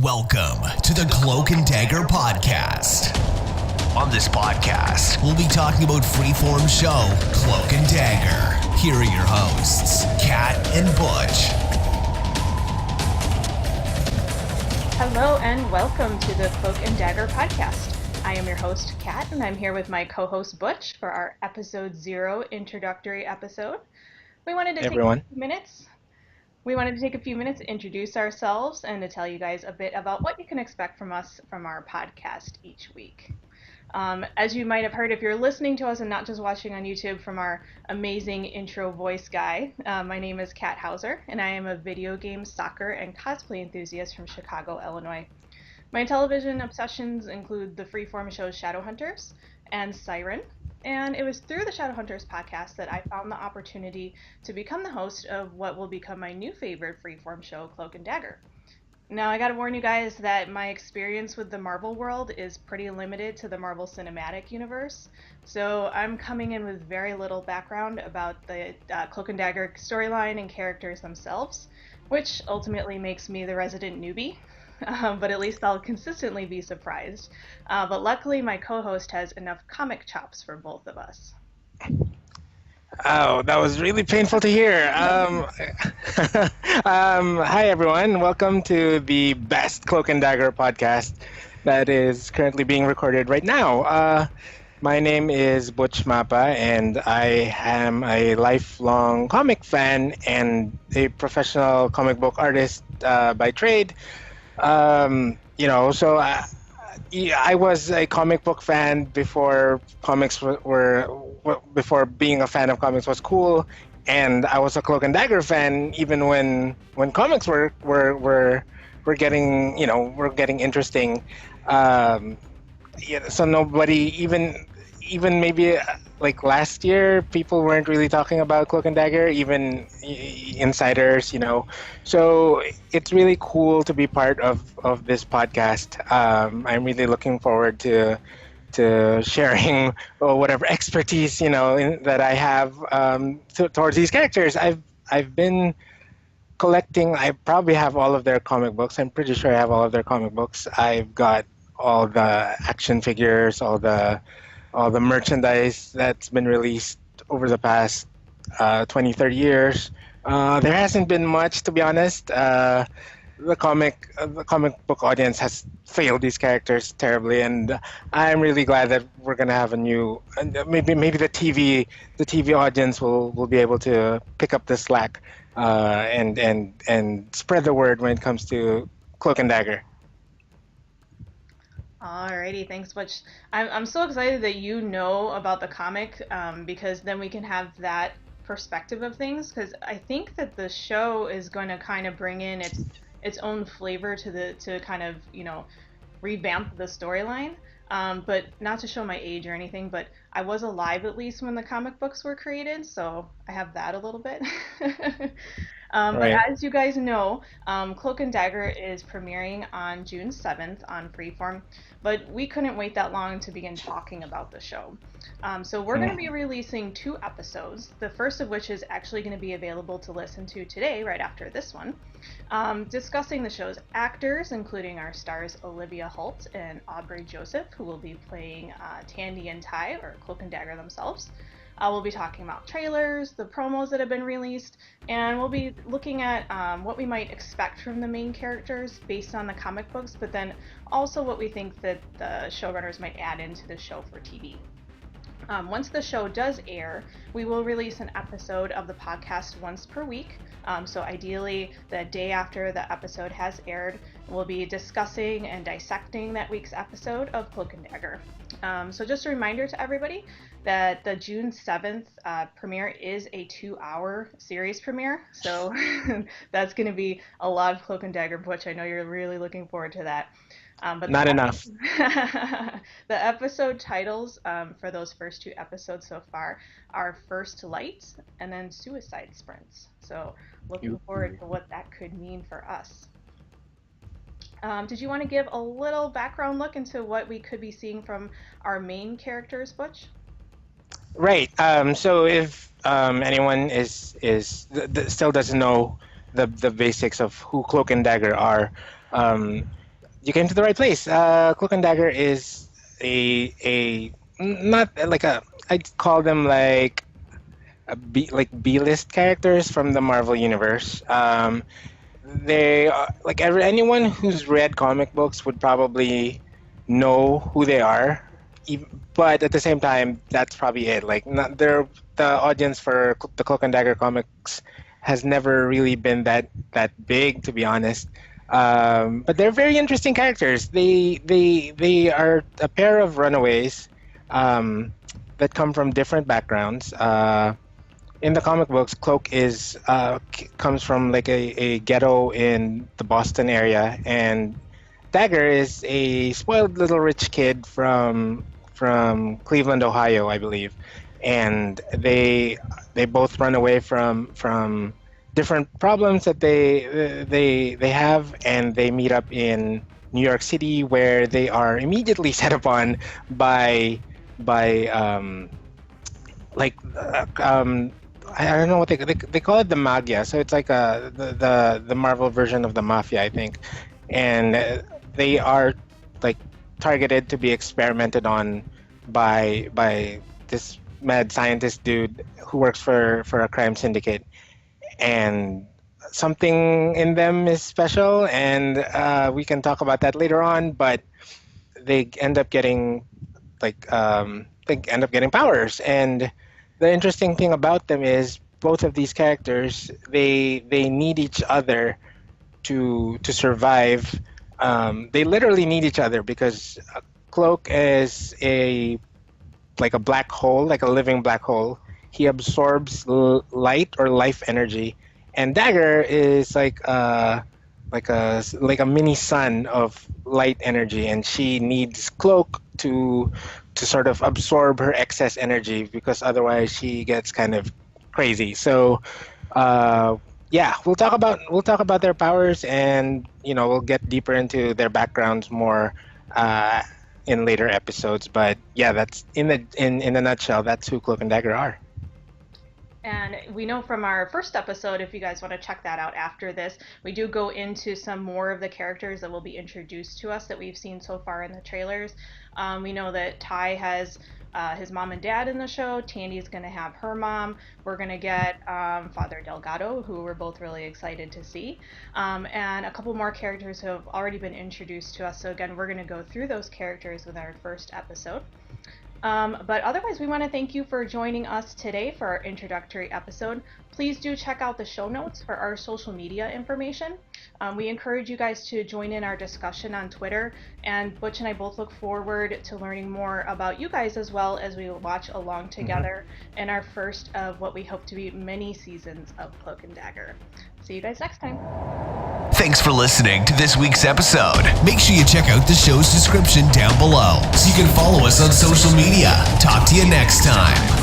Welcome to the Cloak and Dagger podcast. On this podcast, we'll be talking about Freeform show, Cloak and Dagger. Here are your hosts, Kat and Butch. Hello and welcome to the Cloak and Dagger podcast. I am your host, Kat, and I'm here with my co-host, Butch, for our episode 0 introductory episode. We wanted to take a few minutes to introduce ourselves and to tell you guys a bit about what you can expect from us from our podcast each week. As you might have heard, if you're listening to us and not just watching on YouTube, from our amazing intro voice guy, my name is Kat Hauser, and I am a video game, soccer, and cosplay enthusiast from Chicago, Illinois. My television obsessions include the Freeform shows Shadowhunters and Siren, and it was through the Shadowhunters podcast that I found the opportunity to become the host of what will become my new favorite Freeform show, Cloak and Dagger. Now, I gotta warn you guys that my experience with the Marvel world is pretty limited to the Marvel Cinematic Universe, so I'm coming in with very little background about the Cloak and Dagger storyline and characters themselves, which ultimately makes me the resident newbie. But at least I'll consistently be surprised. But luckily, my co-host has enough comic chops for both of us. Oh, that was really painful to hear. Hi, everyone. Welcome to the best Cloak and Dagger podcast that is currently being recorded right now. My name is Butch Mapa, and I am a lifelong comic fan and a professional comic book artist by trade. I was a comic book fan before comics before being a fan of comics was cool, and I was a Cloak and Dagger fan even when comics were getting getting interesting. So nobody even maybe like last year, people weren't really talking about Cloak and Dagger, even insiders, So it's really cool to be part of this podcast. I'm really looking forward to sharing whatever expertise, that I have towards these characters. I've been collecting. I probably have all of their comic books. I'm pretty sure I have all of their comic books. I've got all the action figures, all the merchandise that's been released over the past 20, 30 years. There hasn't been much, to be honest. The comic book audience has failed these characters terribly, and I'm really glad that we're gonna have a new. Maybe the TV audience will be able to pick up the slack and spread the word when it comes to Cloak and Dagger. Alrighty, thanks, Butch. I'm so excited that you know about the comic, because then we can have that perspective of things, because I think that the show is going to kind of bring in its own flavor to kind of, revamp the storyline. But not to show my age or anything, but I was alive at least when the comic books were created, so I have that a little bit. But as you guys know, Cloak and Dagger is premiering on June 7th on Freeform, but we couldn't wait that long to begin talking about the show. So we're going to be releasing 2 episodes, the first of which is actually going to be available to listen to today, right after this one, discussing the show's actors, including our stars Olivia Holt and Aubrey Joseph, who will be playing Tandy and Ty, or Cloak and Dagger themselves. We'll be talking about trailers, the promos that have been released, and we'll be looking at what we might expect from the main characters based on the comic books, but then also what we think that the showrunners might add into the show for TV. Once the show does air, we will release an episode of the podcast once per week. So ideally, the day after the episode has aired, we'll be discussing and dissecting that week's episode of Cloak and Dagger. So just a reminder to everybody that the June 7th premiere is a 2-hour series premiere. So that's going to be a lot of Cloak and Dagger, Butch. I know you're really looking forward to that. But not enough. The episode titles for those first 2 episodes so far are First Light and then Suicide Sprints. So looking forward to what that could mean for us. Did you want to give a little background look into what we could be seeing from our main characters, Butch? Right. So if anyone still doesn't know the basics of who Cloak and Dagger are, you came to the right place. Cloak and Dagger is a not like a, I'd call them like B-list characters from the Marvel universe. They are, like anyone who's read comic books would probably know who they are, but at the same time, that's probably it. Like, not the audience for the Cloak and Dagger comics has never really been that big, to be honest. But they're very interesting characters. They are a pair of runaways that come from different backgrounds. In the comic books, Cloak comes from like a ghetto in the Boston area, and Dagger is a spoiled little rich kid from Cleveland, Ohio, I believe. And they both run away from different problems that they have, and they meet up in New York City, where they are immediately set upon by I don't know what they call it, the Magia. So it's like the Marvel version of the Mafia, I think. And they are like targeted to be experimented on by this mad scientist dude who works for a crime syndicate. And something in them is special, and we can talk about that later on. But they end up getting powers. And the interesting thing about them is both of these characters, they need each other to survive. They literally need each other, because Cloak is a black hole, like a living black hole. He absorbs light or life energy, and Dagger is like a mini sun of light energy, and she needs Cloak to sort of absorb her excess energy, because otherwise she gets kind of crazy. So we'll talk about their powers, and we'll get deeper into their backgrounds more in later episodes. But yeah, that's in a nutshell, that's who Cloak and Dagger are. And we know from our first episode, if you guys want to check that out after this, we do go into some more of the characters that will be introduced to us that we've seen so far in the trailers. We know that Ty has his mom and dad in the show. Tandy's going to have her mom. We're going to get Father Delgado, who we're both really excited to see. And a couple more characters who have already been introduced to us. So again, we're going to go through those characters with our first episode. But otherwise, we want to thank you for joining us today for our introductory episode. Please do check out the show notes for our social media information. We encourage you guys to join in our discussion on Twitter, and Butch and I both look forward to learning more about you guys as well as we watch along together in our first of what we hope to be many seasons of Cloak and Dagger. See you guys next time. Thanks for listening to this week's episode. Make sure you check out the show's description down below so you can follow us on social media. Talk to you next time.